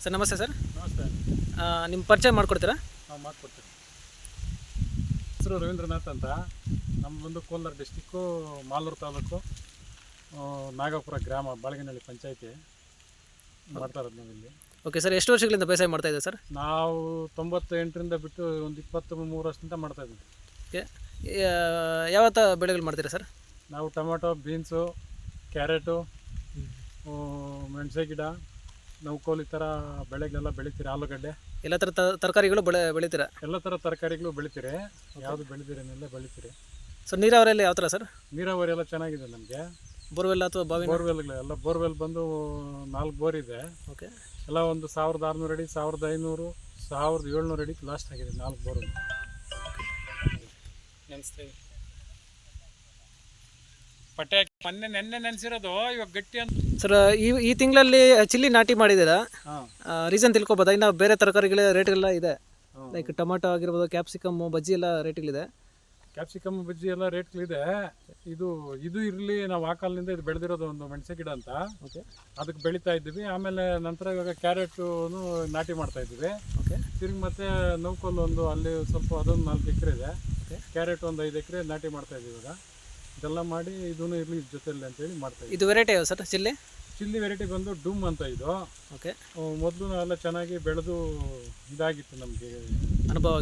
Sir ನಮಸ್ತೆ sir. ನಮಸ್ತೆ. ನಿಮ್ಮ ಪರಿಚಯ ಮಾಡಿಕೊಡ್ತೀರಾ? ನಾವು ಮಾಡಿಕೊಡ್ತೀವಿ. ಹೆಸರು ರವೀಂದ್ರನಾಥ್ ಅಂತ. ನಮ್ಮದೊಂದು ಕೋಲಾರ ಡಿಸ್ಟಿಕ್ಕು, ಮಾಲೂರು ತಾಲೂಕು, ನಾಗಪುರ ಗ್ರಾಮ, ಬಾಳಗಿನಹಳ್ಳಿ ಪಂಚಾಯತಿ ಮಾಡ್ತಾ ಇರೋದು ನಾವು ಇಲ್ಲಿ. ಓಕೆ ಸರ್, ಎಷ್ಟು ವರ್ಷಗಳಿಂದ ಬೇಸಾಯ ಮಾಡ್ತಾ ಇದ್ದೀವಿ ಸರ್? ನಾವು 98ರಿಂದ ಬಿಟ್ಟು ಒಂದು 23 ವರ್ಷದಿಂದ ಮಾಡ್ತಾಯಿದ್ದೀವಿ. ಓಕೆ, ಯಾವ ಬೆಳೆಗಳು ಮಾಡ್ತೀರಾ ಸರ್? ನಾವು ಟೊಮೆಟೊ, ಬೀನ್ಸು, ಕ್ಯಾರೆಟು, ಮೆಣಸೆ ಗಿಡ, ನೌಕೋಲ್, ಈ ಥರ ಬೆಳೆಗಳೆಲ್ಲ ಬೆಳಿತೀರಿ. ಆಲೂಗಡ್ಡೆ, ಎಲ್ಲ ಥರ ತರಕಾರಿಗಳು ಬೆಳಿತೀರಾ? ಎಲ್ಲ ಥರ ತರಕಾರಿಗಳು ಬೆಳಿತೀರಿ. ಯಾವುದು ಬೆಳಿತೀರೇನೆಲ್ಲ ಬೆಳಿತೀರಿ. ಸರ್ ನೀರಾವರಿಯಲ್ಲಿ ಯಾವ ಥರ ಸರ್? ನೀರಾವರಿ ಎಲ್ಲ ಚೆನ್ನಾಗಿದೆ ನಮಗೆ. ಬೋರ್ವೆಲ್ ಅಥವಾ ಬಾವಿ? ಬೋರ್ವೆಲ್ಗಳೆಲ್ಲ, ಬೋರ್ವೆಲ್ ಬಂದು 4 ಬೋರ್ ಇದೆ. ಓಕೆ, ಎಲ್ಲ ಒಂದು 1600 ಅಡಿ, 1500, 1700 ಅಡಿ ಲಾಸ್ಟ್ ಆಗಿದೆ 4 ಬೋರ್. ನೆನೆಸ್ತೀವಿ ಪಟ್ಟೆ ಮೊನ್ನೆ ನೆನೆಸಿರೋದು ಇವಾಗ ಗಟ್ಟಿ ಅಂತ. ಸರ್ ಈ ತಿಂಗಳಲ್ಲಿ ಚಿಲ್ಲಿ ನಾಟಿ ಮಾಡಿದ್ದೀರಾ? ಹಾಂ, ರೀಸನ್ ತಿಳ್ಕೊಬೋದಾ? ಇನ್ನು ಬೇರೆ ತರಕಾರಿಗಳ ರೇಟ್ಗೆಲ್ಲ ಇದೆ, ಲೈಕ್ ಟೊಮೆಟೊ ಆಗಿರ್ಬೋದು, ಕ್ಯಾಪ್ಸಿಕಮ್, ಬಜ್ಜಿ ಎಲ್ಲ ರೇಟ್ಗಳಿದೆ. ಕ್ಯಾಪ್ಸಿಕಮ್, ಬಜ್ಜಿ ಎಲ್ಲ ರೇಟ್ಗಳಿದೆ. ಇದು ಇರಲಿ, ನಾವು ಆಕಾಲಿನಿಂದ ಇದು ಬೆಳೆದಿರೋದು ಒಂದು ಮೆಣಸೆ ಗಿಡ ಅಂತ. ಓಕೆ, ಅದಕ್ಕೆ ಬೆಳೀತಾ ಇದ್ದೀವಿ. ಆಮೇಲೆ ನಂತರ ಇವಾಗ ಕ್ಯಾರೆಟು ನಾಟಿ ಮಾಡ್ತಾ ಇದ್ದೀವಿ. ಓಕೆ, ತಿರುಗಿ ಮತ್ತೆ ನೌಕೋಲ್ ಒಂದು ಅಲ್ಲಿ ಸ್ವಲ್ಪ ಅದೊಂದು 4 ಎಕರೆ ಇದೆ. ಓಕೆ, ಕ್ಯಾರೆಟ್ ಒಂದು 5 ಎಕರೆ ನಾಟಿ ಮಾಡ್ತಾ ಇದ್ದೀವಿ ಇವಾಗ. ಇದೆಲ್ಲ ಮಾಡಿ ಇದೂ ಇರಲಿ ಜೊತೆಯಲ್ಲಿ ಅಂತೇಳಿ ಮಾಡ್ತಾ ಇದ್ದೀವಿ. ಇದು ವೆರೈಟಿ ಯಾವ ಸರ್ ಚಿಲ್ಲಿ ವೆರೈಟಿ ಬಂದು ಡೂಮ್ ಅಂತ. ಇದು ಓಕೆ, ಮೊದಲು ಎಲ್ಲ ಚೆನ್ನಾಗಿ ಬೆಳೆದು ಇದಾಗಿತ್ತು, ನಮಗೆ ಅನುಭವ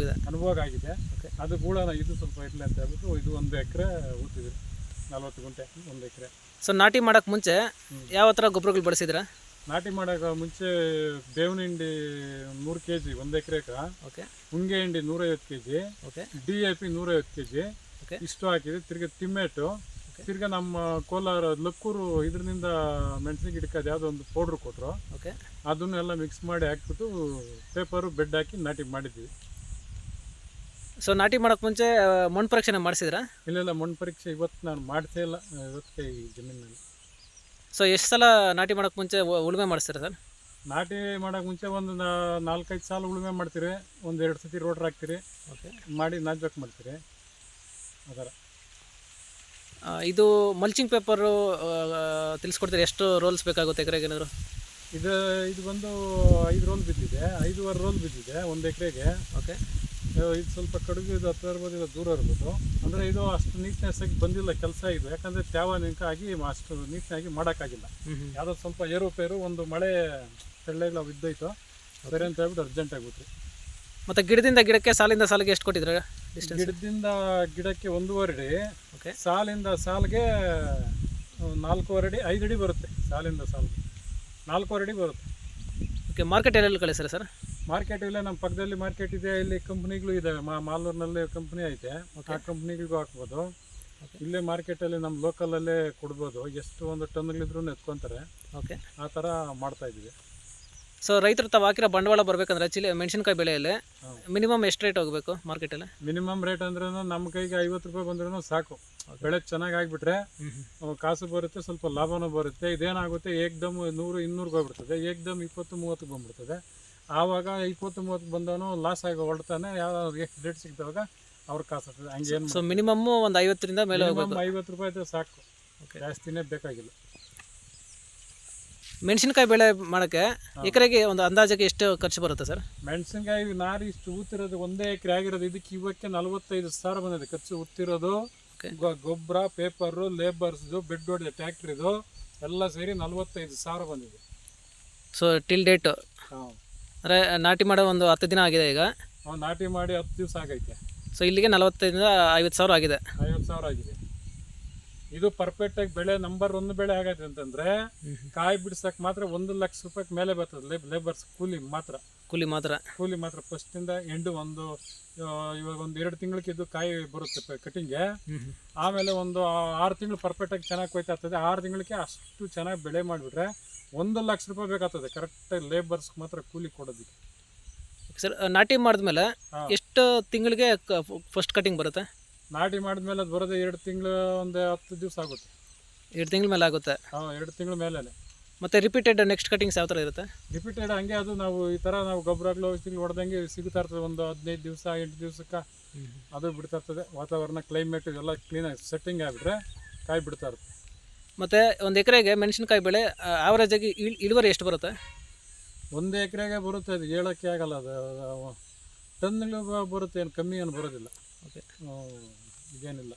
ಆಗಿದೆ. ಓಕೆ, ಅದು ಕೂಡ ಇದು ಸ್ವಲ್ಪ ಇರಲಿ ಅಂತ ಹೇಳ್ಬಿಟ್ಟು ಇದು 1 ಎಕರೆ ಊತಿದ್ವಿ, 40 ಗುಂಟೆ 1 ಎಕರೆ. ಸೊ ನಾಟಿ ಮಾಡೋಕ್ಕೆ ಮುಂಚೆ ಯಾವ ಥರ ಗೊಬ್ಬರಗಳು ಬಳಸಿದ್ರಾ? ನಾಟಿ ಮಾಡೋಕೆ ಮುಂಚೆ ಬೇವಿನ ಹಿಂಡಿ 100 kg 1 ಎಕರೆಗೆ, ಓಕೆ, ಹುಂಗೆ ಹಿಂಡಿ 150 kg, okay, DAP 150 kg, okay, ಇಷ್ಟು ಹಾಕಿದ್ವಿ. ತಿರ್ಗಿ ತಿಮ್ಮೆಟು, ತಿರ್ಗಿ ನಮ್ಮ ಕೋಲಾರ ಲಕ್ಕೂರು ಇದರಿಂದ ಮೆಣಸಿನ ಗಿಡಕ್ಕೆ ಅದು ಯಾವುದೋ ಒಂದು ಪೌಡ್ರ್ ಕೊಟ್ಟರು. ಓಕೆ, ಅದನ್ನೆಲ್ಲ ಮಿಕ್ಸ್ ಮಾಡಿ ಹಾಕ್ಬಿಟ್ಟು ಪೇಪರು ಬೆಡ್ ಹಾಕಿ ನಾಟಿ ಮಾಡಿದ್ವಿ. ಸೊ ನಾಟಿ ಮಾಡೋಕ್ಕೆ ಮುಂಚೆ ಮಣ್ಣು ಪರೀಕ್ಷೆ ಮಾಡಿಸಿದ್ರಾ? ಇಲ್ಲೆಲ್ಲ ಮಣ್ಣು ಪರೀಕ್ಷೆ ಇವತ್ತು ನಾನು ಮಾಡ್ತೇ ಇಲ್ಲ, ಇವತ್ತಿಗೆ ಈ ಜಮೀನಲ್ಲಿ. ಸೊ ಎಷ್ಟು ಸಲ ನಾಟಿ ಮಾಡೋಕ್ಕೆ ಮುಂಚೆ ಉಳುಮೆ ಮಾಡಿಸ್ತೀರಾ ಸರ್? ನಾಟಿ ಮಾಡೋಕೆ ಮುಂಚೆ ಒಂದು 4-5 ಸಾಲ ಉಳುಮೆ ಮಾಡ್ತೀರಿ, ಒಂದು 2 ಸತಿ ರೋಟ್ರ್ ಹಾಕ್ತೀರಿ, ಓಕೆ, ಮಾಡಿ ನಾಜ್ಬೇಕು ಮಾಡ್ತೀರಿ. ಆ ಥರ ಇದು ಮಲ್ಚಿಂಗ್ ಪೇಪರು ತಿಳಿಸ್ಕೊಡ್ತೀರಿ, ಎಷ್ಟು ರೋಲ್ಸ್ ಬೇಕಾಗುತ್ತೆ ಎಕರೆಗೆ ಏನಾದರೂ? ಇದು ಬಂದು 5 ರೋಲ್ ಬಿದ್ದಿದೆ, 5.5 ರೋಲ್ ಬಿದ್ದಿದೆ 1 ಎಕರೆಗೆ. ಓಕೆ, ಇದು ಸ್ವಲ್ಪ ಕಡುಗು, ಇದು ಹತ್ತಿರ ಇರ್ಬೋದು, ಇದು ದೂರ ಇರ್ಬೋದು. ಅಂದರೆ ಇದು ಅಷ್ಟು ನೀಟ್ನೆಸ್ ಆಗಿ ಬಂದಿಲ್ಲ ಕೆಲಸ ಇದು, ಯಾಕಂದರೆ ತ್ಯಾವ ನಿಂಕಾಗಿ ಅಷ್ಟು ನೀಟ್ನಾಗಿ ಮಾಡೋಕ್ಕಾಗಿಲ್ಲ. ಯಾವುದೋ ಸ್ವಲ್ಪ ಏರುಪೇರು, ಒಂದು ಮಳೆ ತೆಳ್ಳೆಗಳು ಬಿದ್ದೋಯ್ತು, ಸರಿ ಅಂತ ಹೇಳ್ಬಿಟ್ಟು ಅರ್ಜೆಂಟ್ ಆಗಿಬಿಟ್ರಿ. ಮತ್ತು ಗಿಡದಿಂದ ಗಿಡಕ್ಕೆ, ಸಾಲಿಂದ ಸಾಲಿಗೆ ಎಷ್ಟು ಕೊಟ್ಟಿದ್ರೆ ಡಿಸ್ಟೆನ್ಸ್? ಗಿಡದಿಂದ ಗಿಡಕ್ಕೆ 1.5 ಅಡಿ, ಓಕೆ, ಸಾಲಿಂದ ಸಾಲಿಗೆ 4.5 ಅಡಿ, 5 ಅಡಿ ಬರುತ್ತೆ. ಸಾಲಿಂದ ಸಾಲಿಗೆ 4.5 ಅಡಿ ಬರುತ್ತೆ. ಓಕೆ, ಮಾರ್ಕೆಟ್ ಎಲ್ಲೆಲ್ಲಿ ಕಳಿಸ್ತಾರೆ ಸರ್? ಮಾರ್ಕೆಟ್ ಇಲ್ಲ, ನಮ್ಮ ಪಕ್ಕದಲ್ಲಿ ಮಾರ್ಕೆಟ್ ಇದೆ, ಇಲ್ಲಿ ಕಂಪ್ನಿಗಳು ಇದ್ದಾವೆ. ಮಾಲೂರಿನಲ್ಲಿ ಕಂಪ್ನಿ ಐತೆ, ಆ ಕಂಪ್ನಿಗಳಿಗೂ ಹಾಕ್ಬೋದು. ಇಲ್ಲೇ ಮಾರ್ಕೆಟಲ್ಲಿ ನಮ್ಮ ಲೋಕಲಲ್ಲೇ ಕೊಡ್ಬೋದು. ಎಷ್ಟು ಒಂದು ಟನ್ಗಳಿದ್ರೂ ಎತ್ಕೊತಾರೆ. ಓಕೆ, ಆ ಥರ ಮಾಡ್ತಾಯಿದ್ವಿ. ಸೊ ರೈತರು ತಾವು ಹಾಕಿರೋ ಬಂಡವಾಳ ಬರಬೇಕಂದ್ರೆ ಮೆಣಸಿನಕಾಯಿ ಬೆಳೆಯಲ್ಲಿ ಮಿನಿಮಮ್ ಎಷ್ಟು ರೇಟ್ ಹೋಗಬೇಕು ಮಾರ್ಕೆಟಲ್ಲಿ? ಮಿನಿಮಮ್ ರೇಟ್ ಅಂದ್ರೆ ನಮ್ಮ ಕೈಗೆ 50 ರೂಪಾಯಿ ಬಂದ್ರೂ ಸಾಕು. ಬೆಳೆ ಚೆನ್ನಾಗಿ ಆಗಿಬಿಟ್ರೆ ಕಾಸು ಬರುತ್ತೆ, ಸ್ವಲ್ಪ ಲಾಭನೂ ಬರುತ್ತೆ. ಇದೇನಾಗುತ್ತೆ, ಏಕ್ದಮ್ 100-200 ಹೋಗ್ಬಿಡ್ತದೆ, ಏಕ್ದಮ್ 20-30 ಬಂದ್ಬಿಡ್ತದೆ. ಆವಾಗ 20-30 ಬಂದವನು ಲಾಸ್ ಆಗಿ ಹೊರಡ್ತಾನೆ. ಯಾವ ಎಷ್ಟು ರೇಟ್ ಸಿಗ್ತವಾಗ ಅವ್ರ ಕಾಸು ಆಗ್ತದೆ. ಹಂಗೇನು, ಸೊ ಮಿನಿಮಮ್ ಒಂದು 50ರಿಂದ ಮೇಲೆ 50 ರೂಪಾಯಿ ಇದ್ರೆ ಸಾಕು, ಜಾಸ್ತಿನೇ ಬೇಕಾಗಿಲ್ಲ. ಮೆಣಸಿನಕಾಯಿ ಬೆಳೆ ಮಾಡೋಕ್ಕೆ ಎಕರೆಗೆ ಒಂದು ಅಂದಾಜಿಗೆ ಎಷ್ಟು ಖರ್ಚು ಬರುತ್ತೆ ಸರ್? ಮೆಣಸಿನ್ಕಾಯಿ ನಾರು ಇಷ್ಟು ಊತಿರೋದು 1 ಎಕರೆ ಆಗಿರೋದು, ಇದಕ್ಕೆ ಇವಕ್ಕೆ 45,000 ಬಂದಿದೆ ಖರ್ಚು. ಉತ್ತಿರೋದು ಗೊಬ್ಬರ, ಪೇಪರು, ಲೇಬರ್ಸ್ದು, ಬೆಡ್ ಹೊಡೆದ ಟ್ಯಾಕ್ಟ್ರಿದು ಎಲ್ಲ ಸೇರಿ 45,000 ಬಂದಿದೆ. ಸೊ ಟಿಲ್ ಡೇಟ್ ಅಂದರೆ ನಾಟಿ ಮಾಡೋ ಒಂದು 10 ದಿನ ಆಗಿದೆ ಈಗ. ನಾಟಿ ಮಾಡಿ 10 ದಿವಸ ಆಗೈತೆ. ಸೊ ಇಲ್ಲಿಗೆ 45,000-50,000 ಆಗಿದೆ. 50,000 ಆಗಿದೆ. ಇದು ಪರ್ಫೆಕ್ಟಾಗಿ ಬೆಳೆ ನಂಬರ್ 1 ಬೆಳೆ ಆಗೈತೆ ಅಂತಂದರೆ ಕಾಯಿ ಬಿಡ್ಸಕ್ಕೆ ಮಾತ್ರ 1 ಲಕ್ಷ ರೂಪಾಯಿ ಮೇಲೆ ಬರ್ತದೆ. ಲೇಬರ್ಸ್ ಕೂಲಿ ಮಾತ್ರ ಫಸ್ಟಿಂದ ಎಂಡು ಇವಾಗ ಒಂದು 2 ತಿಂಗಳಿಗೆ ಇದು ಕಾಯಿ ಬರುತ್ತೆ ಕಟಿಂಗ್ಗೆ. ಆಮೇಲೆ ಒಂದು 6 ತಿಂಗಳು ಪರ್ಫೆಕ್ಟಾಗಿ ಚೆನ್ನಾಗಿ ಕೊಯ್ತಾಗ್ತದೆ. 6 ತಿಂಗಳಿಗೆ ಅಷ್ಟು ಚೆನ್ನಾಗಿ ಬೆಳೆ ಮಾಡಿಬಿಟ್ರೆ 1 ಲಕ್ಷ ರೂಪಾಯಿ ಬೇಕಾಗ್ತದೆ ಕರೆಕ್ಟಾಗಿ ಲೇಬರ್ಸ್ ಮಾತ್ರ ಕೂಲಿ ಕೊಡೋದಕ್ಕೆ. ಸರ್ ನಾಟಿ ಮಾಡಿದ್ಮೇಲೆ ಎಷ್ಟು ತಿಂಗಳಿಗೆ ಫಸ್ಟ್ ಕಟಿಂಗ್ ಬರುತ್ತೆ? ನಾಟಿ ಮಾಡಿದ್ಮೇಲೆ ಅದು ಬರೋದೇ 2 ತಿಂಗಳು, ಒಂದು 10 ದಿವಸ ಆಗುತ್ತೆ. 2 ತಿಂಗಳ ಮೇಲೆ ಆಗುತ್ತೆ? 2 ತಿಂಗಳ ಮೇಲೆ. ಮತ್ತು ರಿಪೀಟೆಡ್ ನೆಕ್ಸ್ಟ್ ಕಟಿಂಗ್ಸ್ ಯಾವ ಥರ ಇರುತ್ತೆ? ರಿಪೀಟೆಡ್ ಹಂಗೆ ಅದು ನಾವು ಈ ಥರ ನಾವು ಗೊಬ್ಬರಗಳು ಔಷಧಿಗಳು ಹೊಡೆದಂಗೆ ಸಿಗ್ತಾ ಇರ್ತದೆ. ಒಂದು 15 ದಿವಸ 8 ದಿವಸಕ್ಕೆ ಅದು ಬಿಡ್ತಾ ಇರ್ತದೆ. ವಾತಾವರಣ, ಕ್ಲೈಮೇಟ್ ಎಲ್ಲ ಕ್ಲೀನಾಗಿ ಸೆಟ್ಟಿಂಗ್ ಆಗಿಬಿಟ್ರೆ ಕಾಯಿ ಬಿಡ್ತಾ ಇರುತ್ತೆ. ಮತ್ತು ಒಂದು ಎಕರೆಗೆ ಮೆಣಸಿನಕಾಯಿ ಬೆಳೆ ಆವರೇಜಾಗಿ ಇಳುವರಿ ಎಷ್ಟು ಬರುತ್ತೆ? ಒಂದು ಎಕರೆಗೆ ಬರುತ್ತೆ, ಅದು ಹೇಳೋಕ್ಕೆ ಆಗಲ್ಲ. ಅದು ಟನ್ಗಳು ಬರುತ್ತೆ, ಏನು ಕಮ್ಮಿ ಏನು ಬರೋದಿಲ್ಲ. ಓಕೆ. ಇದೇನಿಲ್ಲ.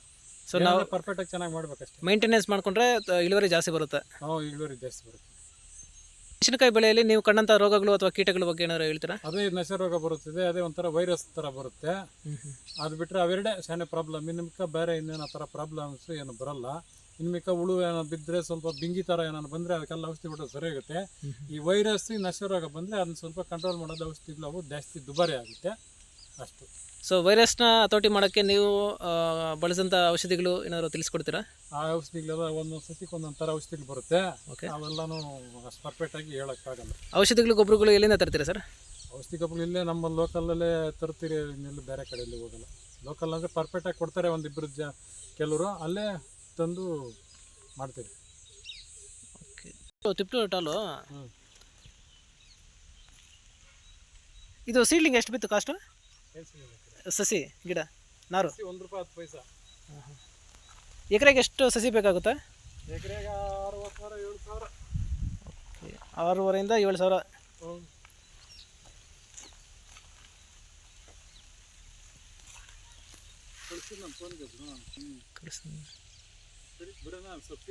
ಸೊ ನಾವು ಪರ್ಫೆಕ್ಟಾಗಿ ಚೆನ್ನಾಗಿ ಮಾಡ್ಬೇಕಷ್ಟೇ. ಮೇಂಟೆನೆನ್ಸ್ ಮಾಡಿಕೊಂಡ್ರೆ ಇಳುವರಿ ಜಾಸ್ತಿ ಬರುತ್ತೆ. ಇಳುವರಿ ಜಾಸ್ತಿ ಬರುತ್ತೆ. ಮೆಣಸಿನಕಾಯಿ ಬೆಳೆಯಲ್ಲಿ ನೀವು ಕಂಡಂಥ ರೋಗಗಳು ಅಥವಾ ಕೀಟಗಳ ಬಗ್ಗೆ ಏನಾದ್ರು ಹೇಳ್ತೀರಾ? ಅದೇ ನಶೆ ರೋಗ ಬರುತ್ತಿದೆ, ಅದೇ ಒಂಥರ ವೈರಸ್ ಥರ ಬರುತ್ತೆ. ಅದು ಬಿಟ್ಟರೆ ಅವೆರಡೇ ಶಾನೆ ಪ್ರಾಬ್ಲಮ್. ಇನ್ಮಿಕ್ಕ ಬೇರೆ ಇನ್ನೇನು ಆ ಥರ ಪ್ರಾಬ್ಲಮ್ಸ್ ಏನು ಬರಲ್ಲ. ಇನ್ಮಿಕ್ಕ ಹುಳು ಏನೋ ಬಿದ್ದರೆ, ಸ್ವಲ್ಪ ಬಿಂಗಿ ಥರ ಏನಾರು ಬಂದರೆ ಅದಕ್ಕೆಲ್ಲ ಔಷಧಿ ಬಿಟ್ಟರೆ ಸರಿ ಆಗುತ್ತೆ. ಈ ವೈರಸ್ ನಶೆ ರೋಗ ಬಂದರೆ ಅದನ್ನ ಸ್ವಲ್ಪ ಕಂಟ್ರೋಲ್ ಮಾಡೋದು ಔಷಧಿಗಳು ಅವು ಜಾಸ್ತಿ ದುಬಾರಿ ಆಗುತ್ತೆ ಅಷ್ಟು. ಸೊ ವೈರಸ್ನ ಹತೋಟಿ ಮಾಡೋಕ್ಕೆ ನೀವು ಬಳಸಿದಂಥ ಔಷಧಿಗಳು ಏನಾದರೂ ತಿಳಿಸ್ಕೊಡ್ತೀರಾ? ಆ ಔಷಧಿಗಳೆಲ್ಲ ಒಂದೊಂದು ಸತಿಗೆ ಒಂದೊಂದು ಥರ ಔಷಧಿಗಳು ಬರುತ್ತೆ. ಓಕೆ. ಅವೆಲ್ಲನೂ ಅಷ್ಟು ಪರ್ಫೆಕ್ಟಾಗಿ ಹೇಳೋಕ್ಕಾಗಲ್ಲ. ಔಷಧಿಗಳು ಗೊಬ್ಬರಗಳು ಎಲ್ಲಿಂದ ತರ್ತೀರಾ ಸರ್? ಔಷಧಿ ಗೊಬ್ಬರ ಇಲ್ಲೇ ನಮ್ಮ ಲೋಕಲಲ್ಲೇ ತರ್ತೀರಿ, ಇನ್ನೆಲ್ಲೂ ಬೇರೆ ಕಡೆಯಲ್ಲಿ ಹೋಗಲ್ಲ. ಲೋಕಲ್ ಅಂದರೆ ಪರ್ಫೆಕ್ಟಾಗಿ ಕೊಡ್ತಾರೆ, ಒಂದಿಬ್ಬರು ಕೆಲವರು ಅಲ್ಲೇ ತಂದು ಮಾಡ್ತೀವಿ. ಓಕೆ. ತಿಪ್ಟೂರು ಟಾಲು ಇದು ಸೀಡ್ಲಿಂಗ್ ಎಷ್ಟು ಬಿತ್ತು ಕಾಸ್ಟು? ಸಸಿ ಗಿಡ ನಾರು ₹1.10. ಎಕರೆಗೆ ಎಷ್ಟು ಸಸಿ ಬೇಕಾಗುತ್ತೆ? ಎಕರೆಗೆ 60,000 7,000. ಓಕೆ. 6,500ರಿಂದ 7,000. ಕಳಿಸಿ ನಮ್ಮ ಫೋನ್ಗೆ. ಕಳಿಸ್ತೀನಿ. ಬಿಡೋಣ ಸ್ವಲ್ಪ